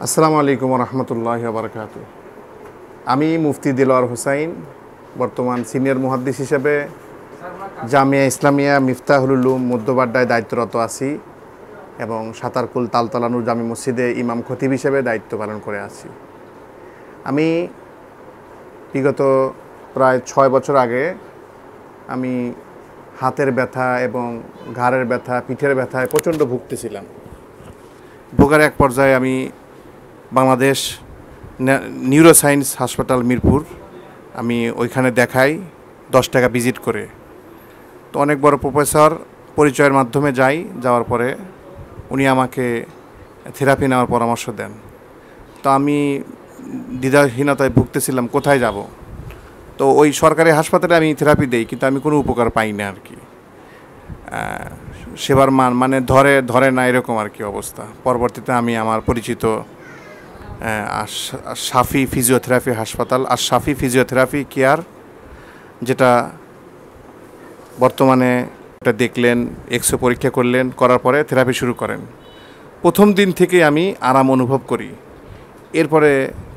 আসসালামু আলাইকুম রহমতুল্লাহ বারকাত। আমি মুফতি দিলওয়ার হোসাইন, বর্তমান সিনিয়র মুহাদ্দিস হিসেবে জামিয়া ইসলামিয়া মিফতাহুল উলুম মধ্যবাড্ডায় দায়িত্বরত আছি এবং সাতারকুল তালতলা নূর জামি মসজিদে ইমাম খতিব হিসেবে দায়িত্ব পালন করে আছি। আমি বিগত প্রায় 6 বছর আগে আমি হাতের ব্যথা এবং ঘাড়ের ব্যথা, পিঠের ব্যথায় প্রচণ্ড ভুগতেছিলাম। ভোগার এক পর্যায়ে আমি বাংলাদেশ নিউরোসায়েন্স হাসপাতাল মিরপুর আমি ওইখানে দেখাই 10 টাকা ভিজিট করে। তো অনেক বড় প্রফেসর পরিচয়ের মাধ্যমে যাওয়ার পরে উনি আমাকে থেরাপি নেওয়ার পরামর্শ দেন। তো আমি দ্বিধাহীনতায় ভুগতেছিলাম কোথায় যাব। তো ওই সরকারি হাসপাতালে আমি থেরাপি দেই, কিন্তু আমি কোনো উপকার পাই না আর কি। সেবার মান মানে ধরে না এরকম আর কি অবস্থা। পরবর্তীতে আমি আমার পরিচিত শাফি ফিজিওথেরাপি হাসপাতাল আর শাফি ফিজিওথেরাপি কেয়ার, যেটা বর্তমানে এটা দেখলেন, এক্সরে পরীক্ষা করলেন, করার পরে থেরাপি শুরু করেন। প্রথম দিন থেকে আমি আরাম অনুভব করি। এরপরে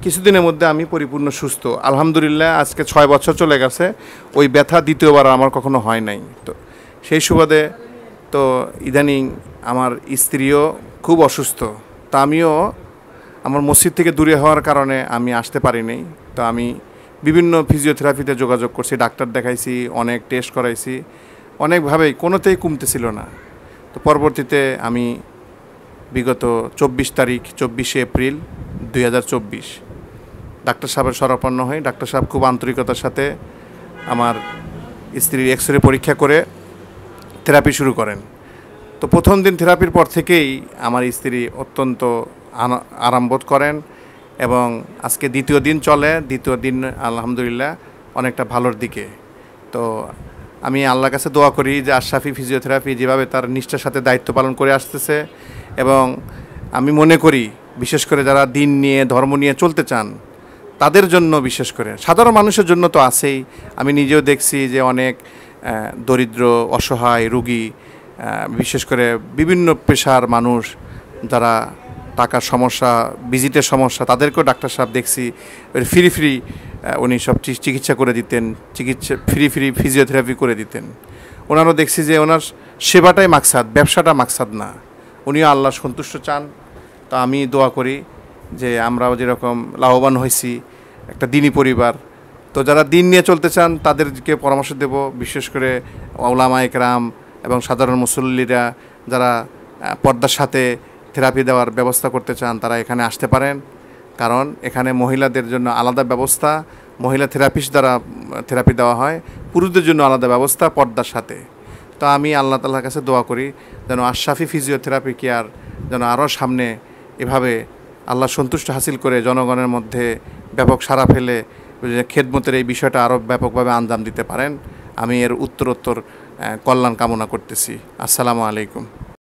কিছুদিনের মধ্যে আমি পরিপূর্ণ সুস্থ, আলহামদুলিল্লাহ। আজকে 6 বছর চলে গেছে, ওই ব্যথা দ্বিতীয়বার আমার কখনো হয় নাই। তো সেই সুবাদে তো ইদানিং আমার স্ত্রীও খুব অসুস্থ। তা আমিও আমার মসজিদ থেকে দূরে হওয়ার কারণে আমি আসতে পারিনি। তো আমি বিভিন্ন ফিজিওথেরাপিতে যোগাযোগ করছি, ডাক্তার দেখাইছি, অনেক টেস্ট করাইছি, অনেকভাবেই কোনোতেই কমতেছিল না। তো পরবর্তীতে আমি বিগত 24 এপ্রিল 2024 ডাক্তার সাহেবের শরণাপন্ন হই। ডাক্তার সাহেব খুব আন্তরিকতার সাথে আমার স্ত্রীর এক্সরে পরীক্ষা করে থেরাপি শুরু করেন। তো প্রথম দিন থেরাপির পর থেকেই আমার স্ত্রী অত্যন্ত আরাম বোধ করেন এবং আজকে দ্বিতীয় দিন চলে। দ্বিতীয় দিন আলহামদুলিল্লাহ অনেকটা ভালোর দিকে। তো আমি আল্লাহর কাছে দোয়া করি যে আশরাফি ফিজিওথেরাপি যেভাবে তার নিষ্ঠার সাথে দায়িত্ব পালন করে আসতেছে, এবং আমি মনে করি বিশেষ করে যারা দিন নিয়ে ধর্ম নিয়ে চলতে চান তাদের জন্য, বিশেষ করে সাধারণ মানুষের জন্য তো আছেই। আমি নিজেও দেখছি যে অনেক দরিদ্র অসহায় রুগী, বিশেষ করে বিভিন্ন পেশার মানুষ যারা টাকার সমস্যা, ভিজিটের সমস্যা, তাদেরকেও ডাক্তার সাহেব দেখছি ফ্রি উনি সব চিকিৎসা করে দিতেন, ফ্রি ফিজিওথেরাপি করে দিতেন। ওনারও দেখছি যে ওনার সেবাটাই মাকসাদ, ব্যবসাটা মাকসাদ না। উনিও আল্লাহ সন্তুষ্ট চান। তা আমি দোয়া করি যে আমরাও যেরকম লাভবান হয়েছি একটা দিনী পরিবার, তো যারা দিন নিয়ে চলতে চান তাদেরকে পরামর্শ দেব, বিশেষ করে ওলামা একরাম এবং সাধারণ মুসল্লিরা যারা পর্দার সাথে থেরাপি দেওয়ার ব্যবস্থা করতে চান তারা এখানে আসতে পারেন। কারণ এখানে মহিলাদের জন্য আলাদা ব্যবস্থা, মহিলা থেরাপিস্ট দ্বারা থেরাপি দেওয়া হয়, পুরুষদের জন্য আলাদা ব্যবস্থা পর্দার সাথে। তো আমি আল্লাহ তাআলার কাছে দোয়া করি যেন আশরাফি ফিজিওথেরাপি কেয়ার যেন আরও সামনে এভাবে আল্লাহ সন্তুষ্ট হাসিল করে জনগণের মধ্যে ব্যাপক সাড়া ফেলে খেদমতের এই বিষয়টা আরও ব্যাপকভাবে আঞ্জাম দিতে পারেন। আমি এর উত্তরোত্তর কল্যাণ কামনা করতেছি। আসসালামু আলাইকুম।